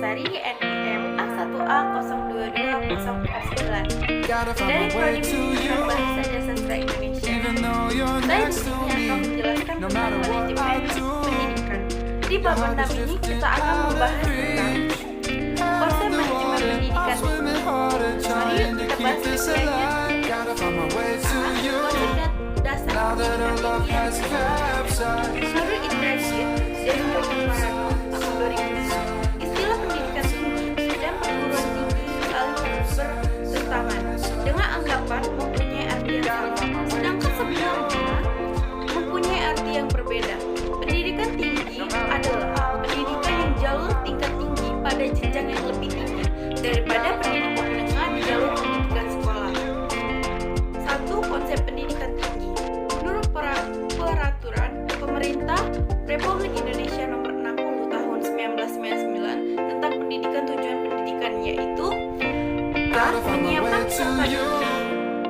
Permatasari NIM A1A02209 dari Prodi Pendidikan Bahasa dan Sastra Indonesia. Saya di sini akan menjelaskan tentang manajemen pendidikan. Di bab pertama ini kita akan membahas tentang konsep manajemen pendidikan. Mari kita bahas bedanya. Konsep dasar pendidikan tinggi. Menurut Idrajit dari Joko Parano tahun 2006, istilah pendidikan tinggi dan perguruan tinggi saling bertentangan dengan anggapan mempunyai arti yang sama, sedangkan sebenarnya mempunyai arti yang berbeda. Pendidikan tinggi adalah pendidikan yang jalur tingkat tinggi pada jenjang yang lebih tinggi daripada pendidikan menengah di jalur pendidikan sekolah. Satu, konsep pendidikan tinggi. Menurut peraturan pemerintah Republik Indonesia nomor 60 tahun 1999 tentang pendidikan, tujuan pendidikan yaitu A. Menyiapkan peserta didik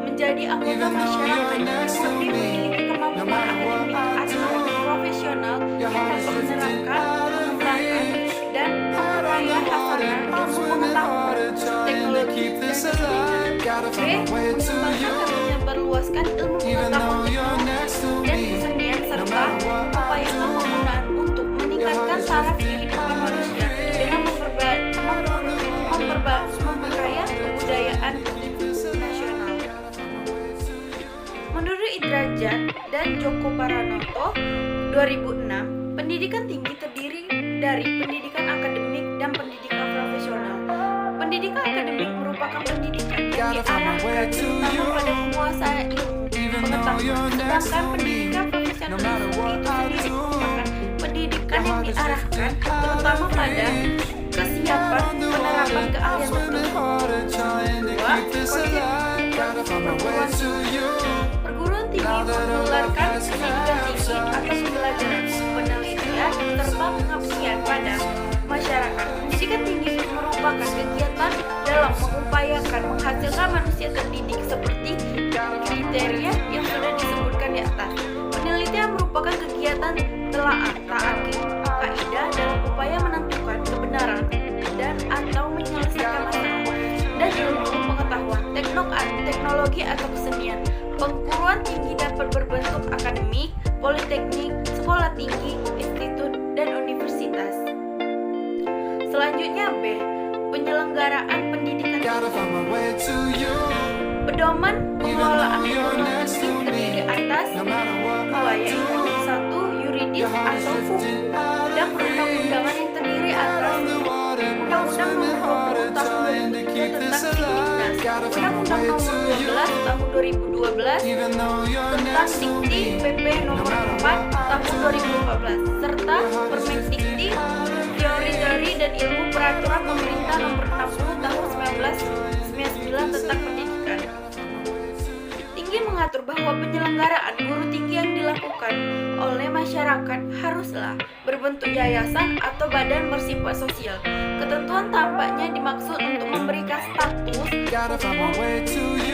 menjadi anggota masyarakat yang memiliki kemampuan akademik atau profesional yang dapat menerapkan, mengembangkan, dan memperkaya hafalan ilmu pengetahuan, teknologi, dan kesenian. B. Mengembangkan dan menyebarluaskan ilmu pengetahuan teknologi dan kesenian serta mengupayakan penggunaan untuk meningkatkan taraf kehidupan manusia dengan memperkaya kebudayaan nasional. Menurut Idrajat dan Joko Paranoto 2006, pendidikan tinggi terdiri dari pendidikan akademik dan pendidikan profesional. Pendidikan akademik merupakan pendidikan yang diarahkan terutama pada penguasaan ilmu pengetahuan, sedangkan pendidikan profesional itu sendiri merupakan pendidikan yang diarahkan terutama pada kesiapan penerapan keahlian tertentu. Dua, perguruan tinggi menggelarkan pendidikan tinggi atau pembelajaran, penelitian, serta pengabdian pada masyarakat. Pendidikan tinggi merupakan kegiatan dalam mengupayakan menghasilkan manusia terdidik seperti kriteria yang sudah disebutkan di atas. Penelitian merupakan kegiatan telaah kaidah dalam upaya menentukan kebenaran dan atau menyelesaikan masalah. Dan ilmu pengetahuan, teknologi atau kesenian. Perguruan tinggi dapat berbentuk akademik, politeknik, sekolah tinggi, institut, dan universitas. Selanjutnya B. Penyelenggaraan pendidikan tinggi. Pedoman pengelolaan perguruan tinggi terdiri atas dua, yaitu 1. Yuridis atau hukum dan perundang-undangan yang terdiri atas Undang-Undang Nomor 20 Tahun 2003 tentang Sidiknas, Undang-Undang Nomor 12 Tahun 2012 tentang Dikti PP Nomor 4 Tahun 2014 serta Permendikti Teori dan Ilmu Peraturan Pemerintah Nomor 60 Tahun 1999 tentang pendidikan. Tinggi mengatur bahwa penyelenggaraan guru tinggi yang dilakukan oleh masyarakat haruslah berbentuk yayasan atau badan bersifat sosial. Ketentuan tampaknya dimaksud untuk memberikan status hukum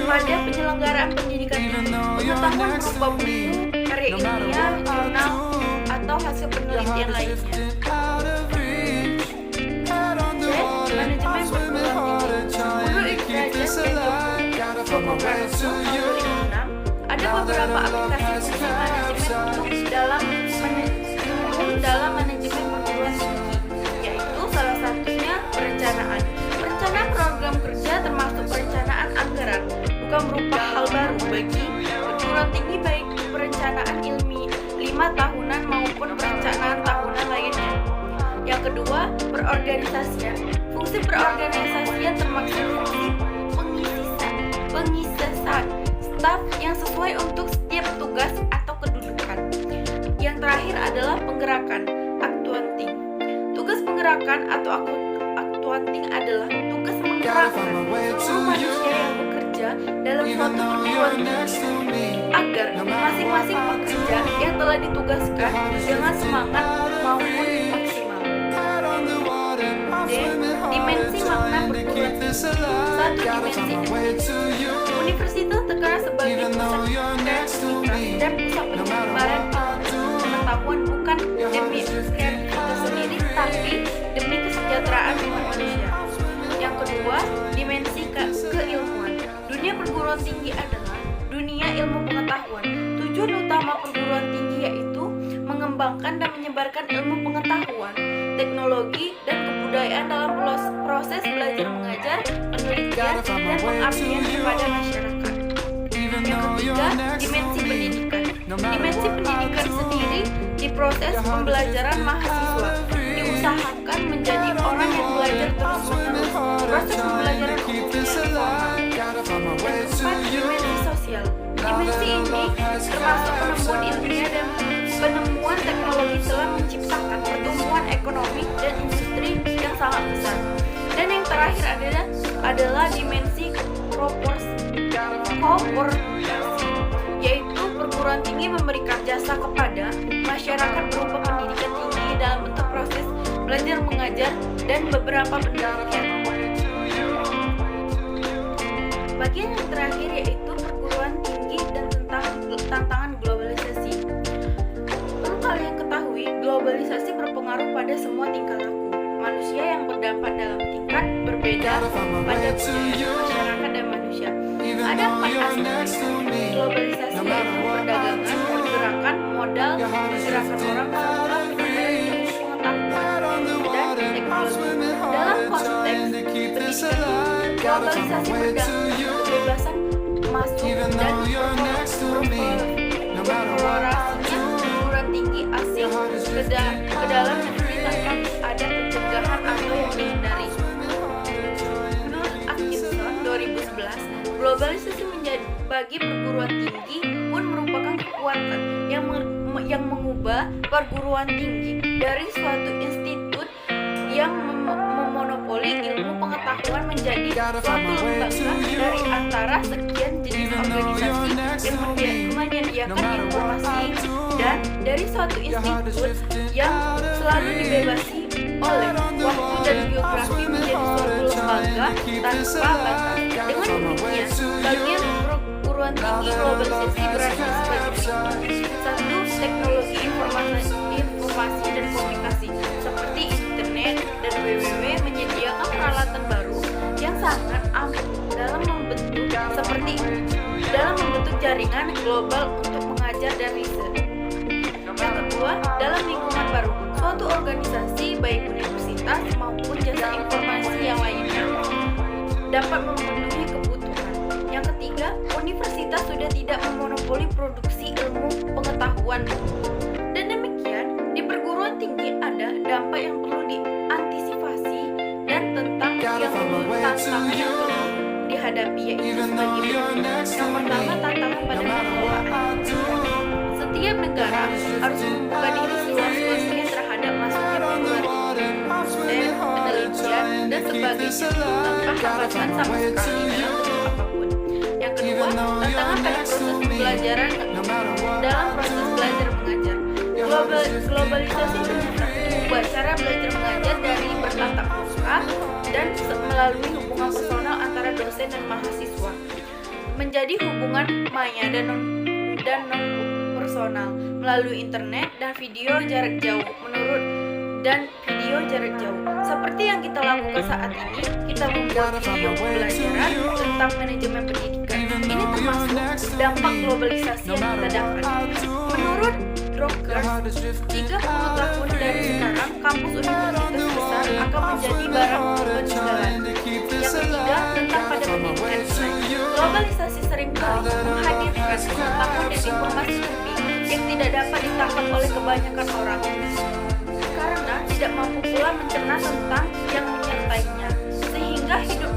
pada penyelenggaraan pendidikan tinggi. Pengetahuan berupa buku, karya ilmiah, jurnal, atau hasil penelitian lainnya. Manajemen perguruan tinggi. Menurut Idrajat dan Joko Paranoto 2006, ada beberapa aplikasi fungsi manajemen dalam manajemen perguruan tinggi, yaitu salah satunya perencanaan. Perencanaan program kerja termasuk perencanaan anggaran bukan merupakan hal baru bagi perguruan tinggi, baik perencanaan ilmiah 5 tahunan maupun perencanaan tahunan lainnya. Yang kedua, perorganisasian. Fungsi perorganisasian termasuk fungsi pengisisan staf yang sesuai untuk setiap tugas atau kedudukan. Yang terakhir adalah penggerakan, aktuanting. Tugas penggerakan atau aktuanting adalah tugas menggerakkan seluruh manusia yang bekerja dalam suatu perguruan tinggi agar masing-masing pekerja yang telah ditugaskan dengan semangat maupun maksimal. D. Dimensi makna perguruan tinggi. 1. Dimensi universitas terkenal sebagai pusat kreativitas dan pusat penyebaran pengetahuan bukan demi kreativitas sendiri, tapi demi kesejahteraan umat manusia. melibatkan ilmu pengetahuan, teknologi, dan kebudayaan dalam proses belajar mengajar, penelitian, dan pengabdian kepada masyarakat. Yang ketiga, dimensi pendidikan. Dimensi pendidikan sendiri di proses pembelajaran mahasiswa diusahakan menjadi orang yang belajar terus-menerus. Proses pembelajaran umumnya informal. Yang keempat, dimensi sosial. Dimensi ini termasuk penemuan ilmiah dan penemuan teknologi telah menciptakan pertumbuhan ekonomi dan industri yang sangat besar. Dan yang terakhir adalah dimensi korporasi, yaitu perguruan tinggi memberikan jasa kepada masyarakat berupa pendidikan tinggi dalam bentuk proses belajar mengajar dan beberapa penelitian. Bagian yang terakhir yaitu perguruan tinggi dan tantangan globalisasi. Perlu kalian ketahui, globalisasi berpengaruh pada semua tingkah laku manusia yang berdampak dalam tingkat berbeda pada budaya, masyarakat, dan manusia. Ada 4 aspek globalisasi, yaitu perdagangan, pergerakan modal, pergerakan orang, pengetahuan, dan teknologi. Dalam konteks pendidikan, globalisasi berdasarkan kebebasan masuk dan eksplorasinya perguruan tinggi asing ke dalam negeri tanpa ada pencegahan atau yang dihindari. Menurut Atkinson 2011, globalisasi bagi perguruan tinggi pun merupakan kekuatan yang mengubah perguruan tinggi dari suatu institut yang memonopoli ilmu pengetahuan menjadi suatu lembaga dari antara sekian jenis organisasi yang menyediakan informasi, dan dari suatu institut yang selalu dibebasi oleh waktu dan geografi menjadi suatu lembaga tanpa batas. Dengan demikian, bagian perguruan tinggi globalisasi berarti sebagai satu, teknologi informasi dan komunikasi seperti internet dan www menyediakan peralatan baru yang sangat ampuh dalam membentuk jaringan global untuk mengajar dan riset. Yang kedua, dalam lingkungan baru, suatu organisasi baik universitas maupun jasa informasi yang lainnya dapat memenuhi kebutuhan. Yang ketiga, universitas sudah tidak memonopoli produksi ilmu pengetahuan. Dan demikian, di perguruan tinggi ada dampak yang perlu diantisipasi dan tantangan yang perlu dihadapi, yaitu sebagai berikut. Yang pertama, tantangan pada pengelolaan. Setiap negara harus membuka diri seluas-luasnya terhadap masuknya perguruan tinggi, penelitian, dan sebagainya tanpa hambatan sama sekali dalam bentuk apapun. Yang kedua, tantangan pada proses pembelajaran dalam proses belajar mengajar. Globalisasi mengubah cara belajar mengajar dari bertatap muka dan melalui hubungan personal antara dosen dan mahasiswa menjadi hubungan maya dan non personal melalui internet dan video jarak jauh. Seperti yang kita lakukan saat ini, kita membuat video pembelajaran tentang manajemen pendidikan. Ini termasuk dampak globalisasi yang kita dapat. Menurut Drucker, 30 tahun dari sekarang, kampus universitas besar akan menjadi barang peninggalan. Yang ketiga, tentang pada pendidikan nilai. Globalisasi seringkali menghadirkan pengetahuan dan informasi lebih yang tidak dapat ditangkap oleh kebanyakan orang, karena tidak mampu pula mencerna tentang yang menyertainya, sehingga hidup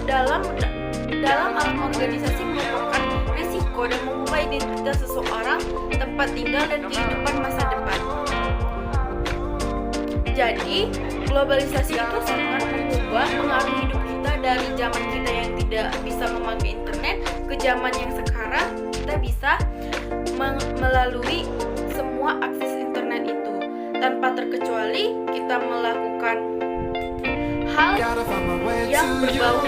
dalam alam organisasi merupakan risiko dan mengubah identitas seseorang, tempat tinggal, dan kehidupan masa depan. Jadi, globalisasi itu sangat mengubah pengaruh hidup kita dari zaman kita yang tidak bisa memakai internet ke zaman yang sekarang kita bisa melalui semua akses internet itu. Tanpa terkecuali kita melakukan hal yang berbau